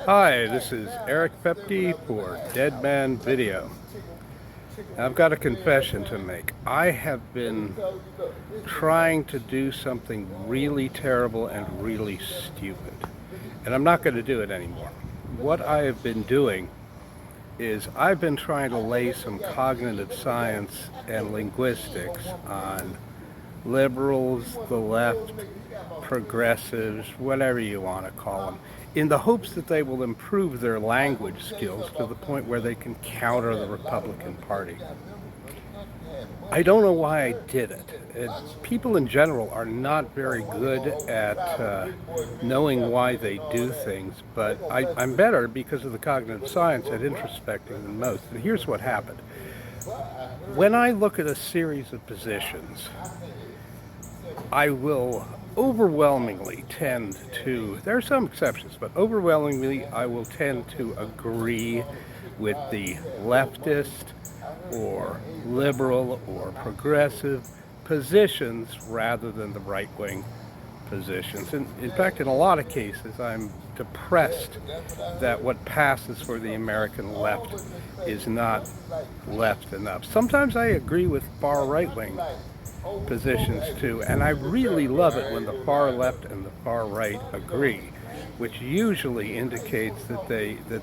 Hi, this is Eric Pepke for Dead Man Video. I've got a confession to make. I have been trying to do something really terrible and really stupid, and I'm not going to do it anymore. What I have been doing is I've been trying to lay some cognitive science and linguistics on liberals, the left, progressives, whatever you want to call them, in the hopes that they will improve their language skills to the point where they can counter the Republican Party. I don't know why I did it. People in general are not very good at knowing why they do things, but I'm better because of the cognitive science at introspecting than most. And here's what happened. When I look at a series of positions, I will overwhelmingly tend to, there are some exceptions, but overwhelmingly I will tend to agree with the leftist or liberal or progressive positions rather than the right-wing positions. And in fact, in a lot of cases, I'm depressed that what passes for the American left is not left enough. Sometimes I agree with far right-wing positions too, and I really love it when the far left and the far right agree, which usually indicates that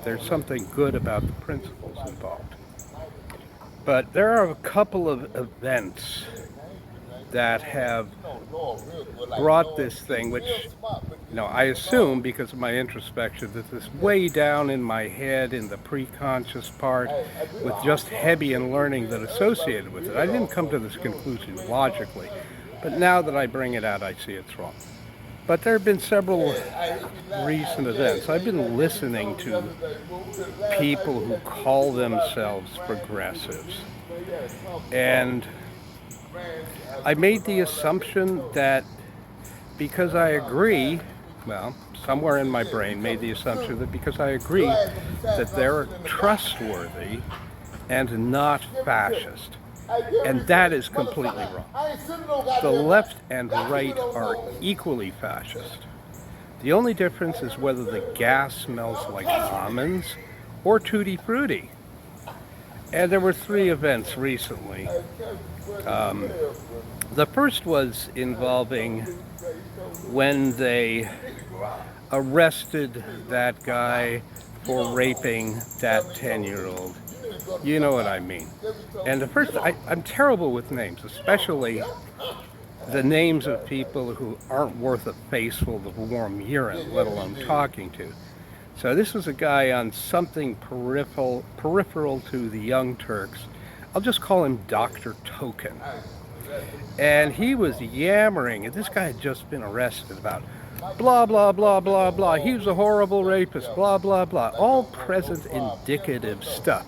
there's something good about the principles involved. But there are a couple of events that have brought this thing, which, I assume because of my introspection that this way down in my head in the preconscious part with just Hebbian learning that associated with it. I didn't come to this conclusion logically, but now that I bring it out, I see it's wrong. But there have been several recent events. I've been listening to people who call themselves progressives, and I made the assumption that because I agree, somewhere in my brain made the assumption that because I agree that they're trustworthy and not fascist. And that is completely wrong. The left and right are equally fascist. The only difference is whether the gas smells like almonds or tutti frutti. And there were 3 events recently. The first was involving when they arrested that guy for raping that 10-year-old. You know what I mean. And the first, I'm terrible with names, especially the names of people who aren't worth a faceful of warm urine, let alone talking to. So this was a guy on something peripheral to the Young Turks. I'll just call him Dr. Token. And he was yammering, and this guy had just been arrested about blah, blah, blah, blah, blah. He was a horrible rapist, blah, blah, blah. All present indicative stuff.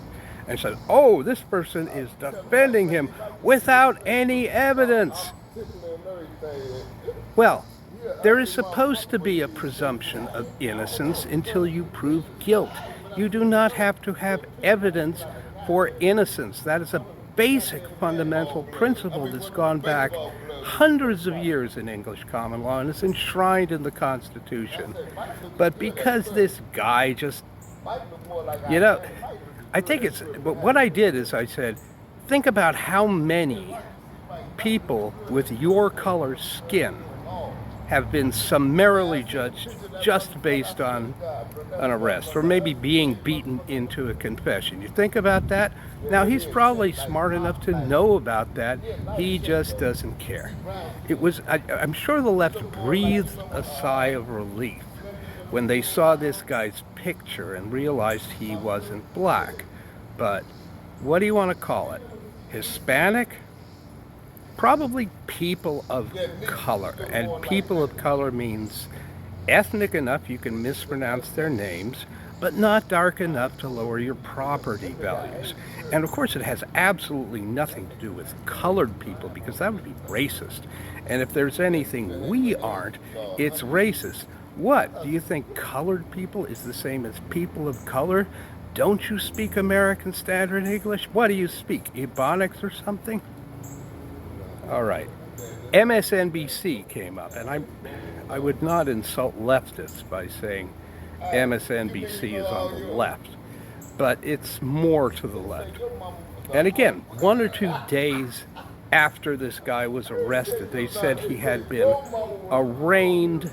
And said, oh, this person is defending him without any evidence. Well, there is supposed to be a presumption of innocence until you prove guilt. You do not have to have evidence for innocence. That is a basic fundamental principle that's gone back hundreds of years in English common law and is enshrined in the Constitution. But because this guy just, but what I did is I said, think about how many people with your color skin have been summarily judged just based on an arrest or maybe being beaten into a confession. You think about that? Now, he's probably smart enough to know about that. He just doesn't care. I'm sure the left breathed a sigh of relief when they saw this guy's picture and realized he wasn't black. But what do you want to call it? Hispanic? Probably people of color. And people of color means ethnic enough you can mispronounce their names, but not dark enough to lower your property values. And of course it has absolutely nothing to do with colored people, because that would be racist. And if there's anything we aren't, it's racist. What? Do you think colored people is the same as people of color? Don't you speak American Standard English? What do you speak? Ebonics or something? All right. MSNBC came up, and I would not insult leftists by saying MSNBC is on the left, but it's more to the left. And again, 1 or 2 days after this guy was arrested, they said he had been arraigned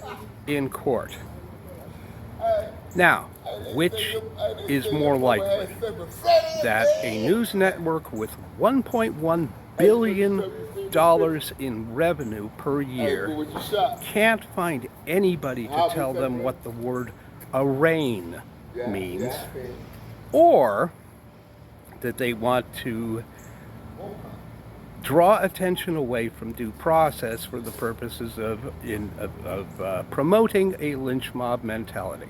in court. Now, which is more likely? That a news network with $1.1 billion in revenue per year can't find anybody to tell them what the word arraign means, or that they want to draw attention away from due process for the purposes of promoting a lynch mob mentality.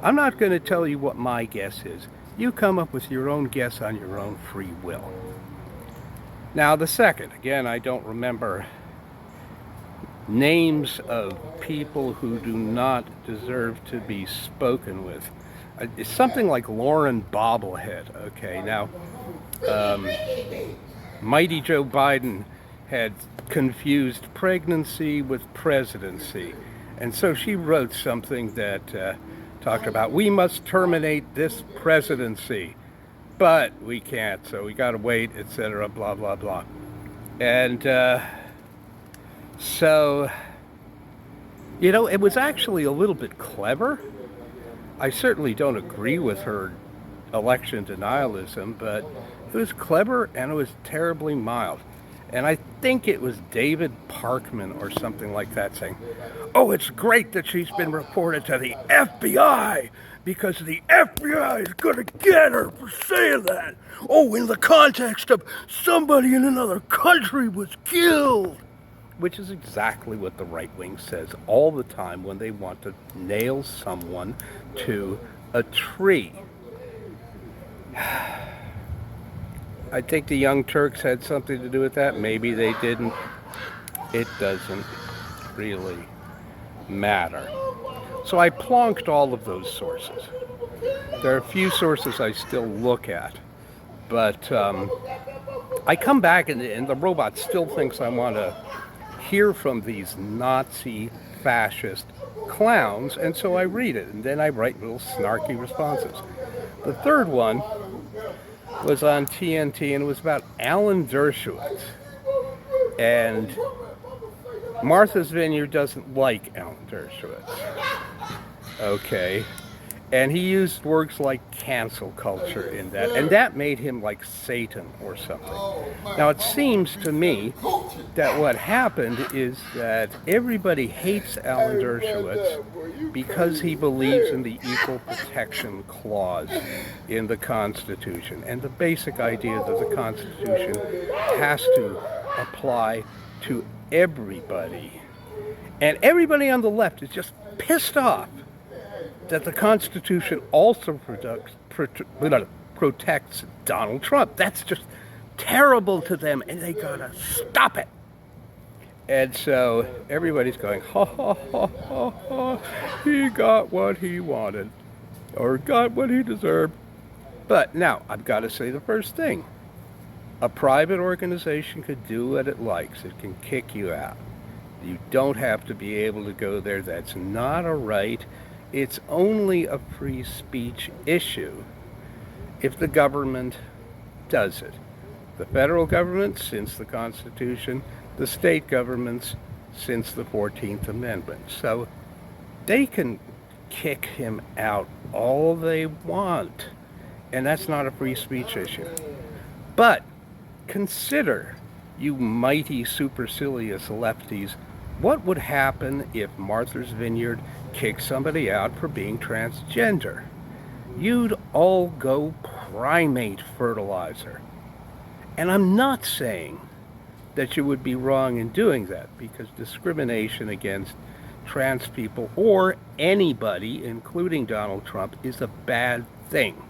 I'm not going to tell you what my guess is. You come up with your own guess on your own free will. Now the second, again, I don't remember names of people who do not deserve to be spoken with. It's something like Lauren Bobblehead. Okay, now Mighty Joe Biden had confused pregnancy with presidency, and so she wrote something that talked about, we must terminate this presidency, but we can't, so we gotta wait, etc., blah blah blah. And so, you know, it was actually a little bit clever. I certainly don't agree with her election denialism, but it was clever and it was terribly mild. And I think it was David Parkman or something like that saying, oh, it's great that she's been reported to the FBI because the FBI is going to get her for saying that. Oh, in the context of somebody in another country was killed. Which is exactly what the right wing says all the time when they want to nail someone to a tree. I think the Young Turks had something to do with that. Maybe they didn't. It doesn't really matter. So I plonked all of those sources. There are a few sources I still look at, but I come back and the robot still thinks I want to hear from these Nazi fascist clowns, and so I read it, and then I write little snarky responses. The third one was on TNT, and it was about Alan Dershowitz. And Martha's Vineyard doesn't like Alan Dershowitz. Okay. And he used words like cancel culture in that, and that made him like Satan or something. Now it seems to me that what happened is that everybody hates Alan Dershowitz because he believes in the Equal Protection Clause in the Constitution, and the basic idea that the Constitution has to apply to everybody. And everybody on the left is just pissed off that the Constitution also protects Donald Trump. That's just terrible to them, and they gotta stop it. And so everybody's going, ha ha ha ha ha, he got what he wanted, or got what he deserved. But now, I've got to say the first thing. A private organization could do what it likes. It can kick you out. You don't have to be able to go there. That's not a right. It's only a free speech issue if the government does it. The federal government, since the Constitution, the state governments, since the 14th Amendment. So they can kick him out all they want, and that's not a free speech issue. But consider, you mighty supercilious lefties, what would happen if Martha's Vineyard kicked somebody out for being transgender? You'd all go primate fertilizer. And I'm not saying that you would be wrong in doing that, because discrimination against trans people or anybody, including Donald Trump, is a bad thing.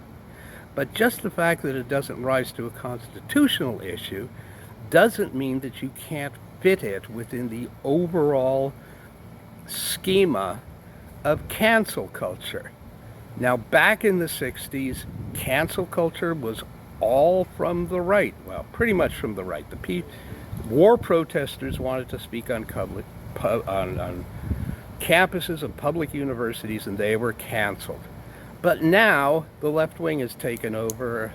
But just the fact that it doesn't rise to a constitutional issue doesn't mean that you can't fit it within the overall schema of cancel culture. Now, back in the 60s, cancel culture was all from the right. Well, pretty much from the right. The war protesters wanted to speak on campuses of public universities, and they were canceled. But now the left wing has taken over,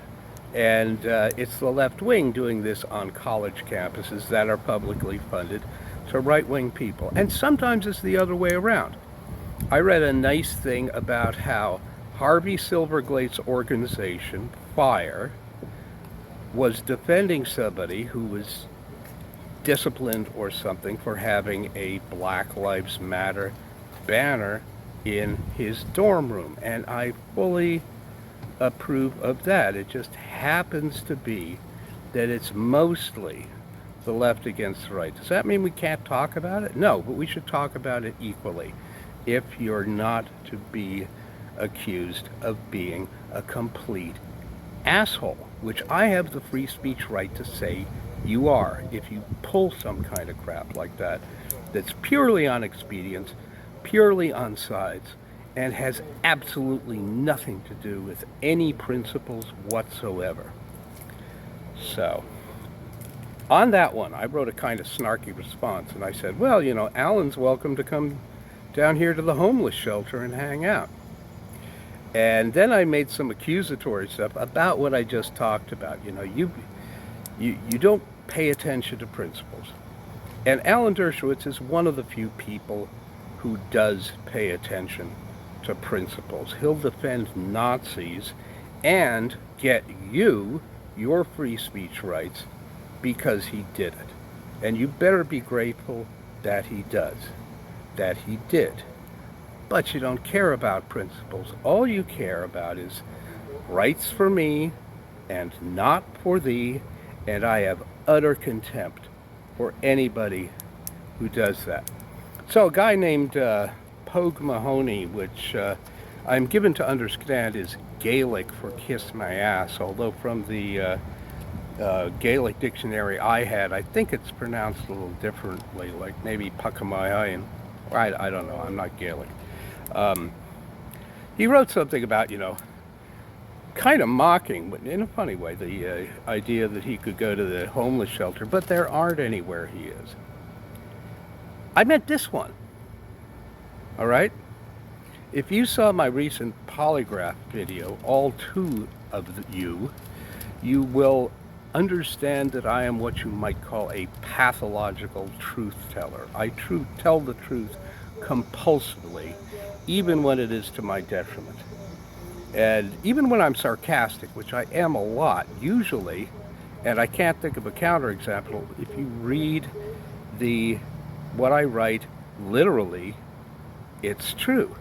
and it's the left wing doing this on college campuses that are publicly funded to right-wing people. And sometimes it's the other way around. I read a nice thing about how Harvey Silverglate's organization, FIRE, was defending somebody who was disciplined or something for having a Black Lives Matter banner in his dorm room. And I fully approve of that. It just happens to be that it's mostly the left against the right. Does that mean we can't talk about it? No, but we should talk about it equally if you're not to be accused of being a complete asshole, which I have the free speech right to say you are if you pull some kind of crap like that that's purely on expedience, purely on sides, and has absolutely nothing to do with any principles whatsoever. So, on that one, I wrote a kind of snarky response, and I said, well, you know, Alan's welcome to come down here to the homeless shelter and hang out. And then I made some accusatory stuff about what I just talked about. You know, you don't pay attention to principles. And Alan Dershowitz is one of the few people who does pay attention to principles. He'll defend Nazis and get you your free speech rights because he did it. And you better be grateful that he does, that he did. But you don't care about principles. All you care about is rights for me and not for thee, and I have utter contempt for anybody who does that. So a guy named Pogue Mahoney, which I'm given to understand is Gaelic for kiss my ass, although from the Gaelic dictionary I had, I think it's pronounced a little differently, like maybe Puckamayan. I don't know, I'm not Gaelic. He wrote something about, you know, kind of mocking, but in a funny way, the idea that he could go to the homeless shelter, but there aren't anywhere he is. I meant this one. All right? If you saw my recent polygraph video, all two of you will understand that I am what you might call a pathological truth teller. I tell the truth compulsively, even when it is to my detriment. And even when I'm sarcastic, which I am a lot, usually, and I can't think of a counterexample, if you read what I write literally, it's true.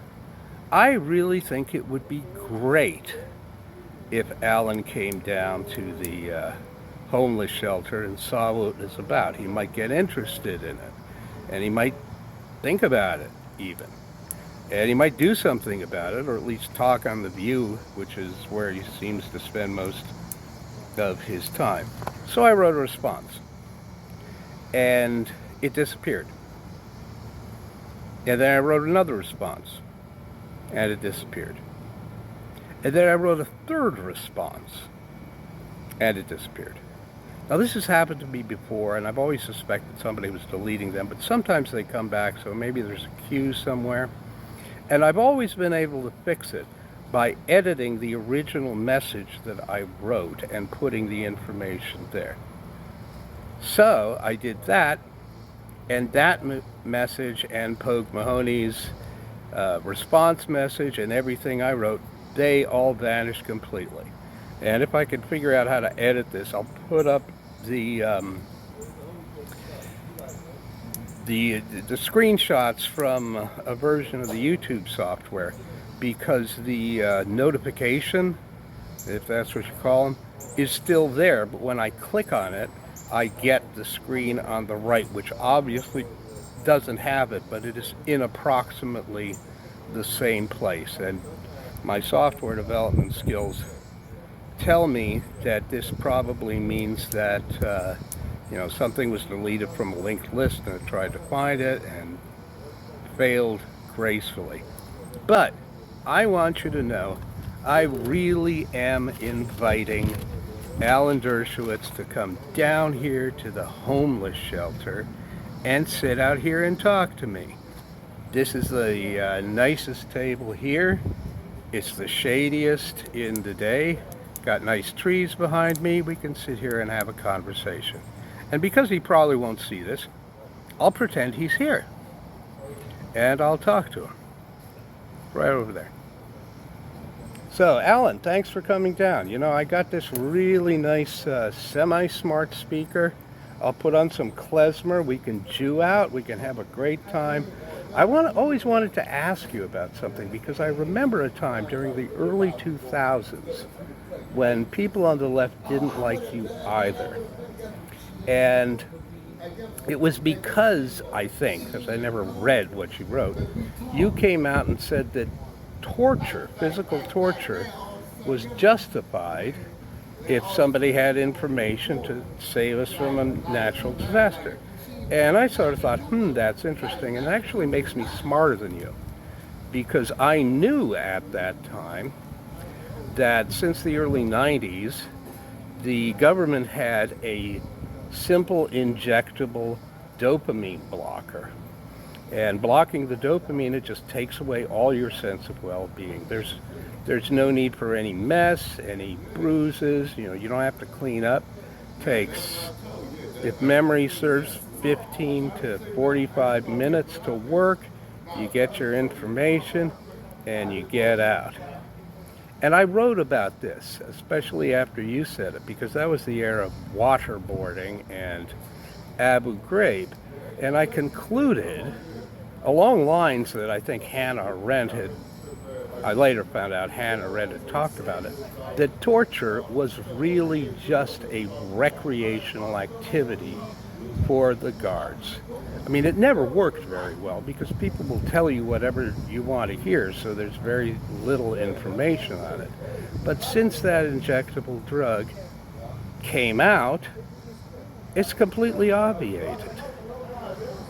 I really think it would be great if Alan came down to the homeless shelter and saw what it was about. He might get interested in it, and he might think about it even. And he might do something about it, or at least talk on The View, which is where he seems to spend most of his time. So I wrote a response, and it disappeared. And then I wrote another response, and it disappeared. And then I wrote a third response, and it disappeared. Now this has happened to me before, and I've always suspected somebody was deleting them, but sometimes they come back, so maybe there's a queue somewhere. And I've always been able to fix it by editing the original message that I wrote and putting the information there. So I did that, and that message and Pogue Mahoney's response message and everything I wrote, they all vanished completely. And if I can figure out how to edit this, I'll put up the screenshots from a version of the YouTube software, because the notification, if that's what you call them, is still there. But when I click on it, I get the screen on the right, which obviously doesn't have it, but it is in approximately the same place. And my software development skills tell me that this probably means that something was deleted from a linked list, and I tried to find it and failed gracefully. But I want you to know, I really am inviting Alan Dershowitz to come down here to the homeless shelter and sit out here and talk to me. This is the nicest table here. It's the shadiest in the day. Got nice trees behind me. We can sit here and have a conversation. And because he probably won't see this, I'll pretend he's here. And I'll talk to him. Right over there. So, Alan, thanks for coming down. You know, I got this really nice semi-smart speaker. I'll put on some klezmer. We can Jew out. We can have a great time. I always wanted to ask you about something because I remember a time during the early 2000s when people on the left didn't like you either. And it was because, I think, because I never read what you wrote, you came out and said that torture, physical torture, was justified if somebody had information to save us from a natural disaster. And I sort of thought, that's interesting, and it actually makes me smarter than you, because I knew at that time that since the early 90s, the government had a simple injectable dopamine blocker. And blocking the dopamine, it just takes away all your sense of well-being. There's no need for any mess, any bruises, you don't have to clean up. Takes, if memory serves, 15 to 45 minutes to work. You get your information and you get out. And I wrote about this, especially after you said it, because that was the era of waterboarding and Abu Ghraib. And I concluded, along lines that I think Hannah Arendt had, I later found out Hannah Arendt had talked about it, that torture was really just a recreational activity for the guards. I mean, it never worked very well because people will tell you whatever you want to hear, so there's very little information on it. But since that injectable drug came out, it's completely obviated.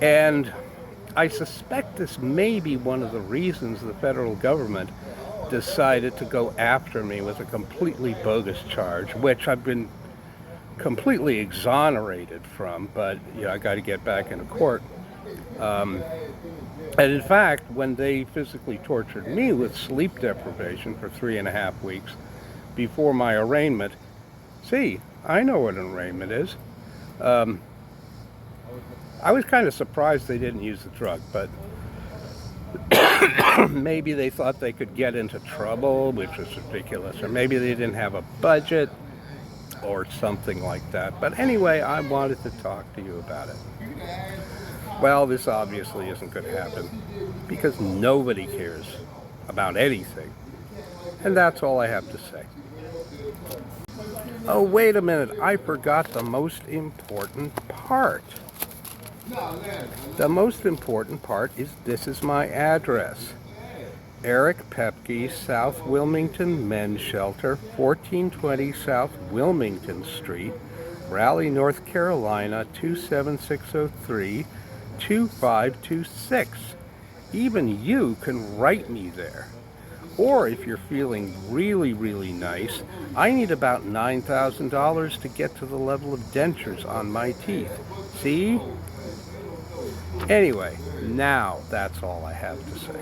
And I suspect this may be one of the reasons the federal government decided to go after me with a completely bogus charge, which I've been completely exonerated from, but I got to get back into court. And in fact, when they physically tortured me with sleep deprivation for 3.5 weeks before my arraignment, see, I know what an arraignment is. I was kind of surprised they didn't use the drug, but maybe they thought they could get into trouble, which was ridiculous, or maybe they didn't have a budget or something like that. But anyway, I wanted to talk to you about it. Well, this obviously isn't going to happen because nobody cares about anything. And that's all I have to say. Oh, wait a minute. I forgot the most important part. The most important part is this is my address. Eric Pepke, South Wilmington Men's Shelter, 1420 South Wilmington Street, Raleigh, North Carolina, 27603, 2526. Even you can write me there. Or if you're feeling really, really nice, I need about $9,000 to get to the level of dentures on my teeth. See? Anyway, now that's all I have to say.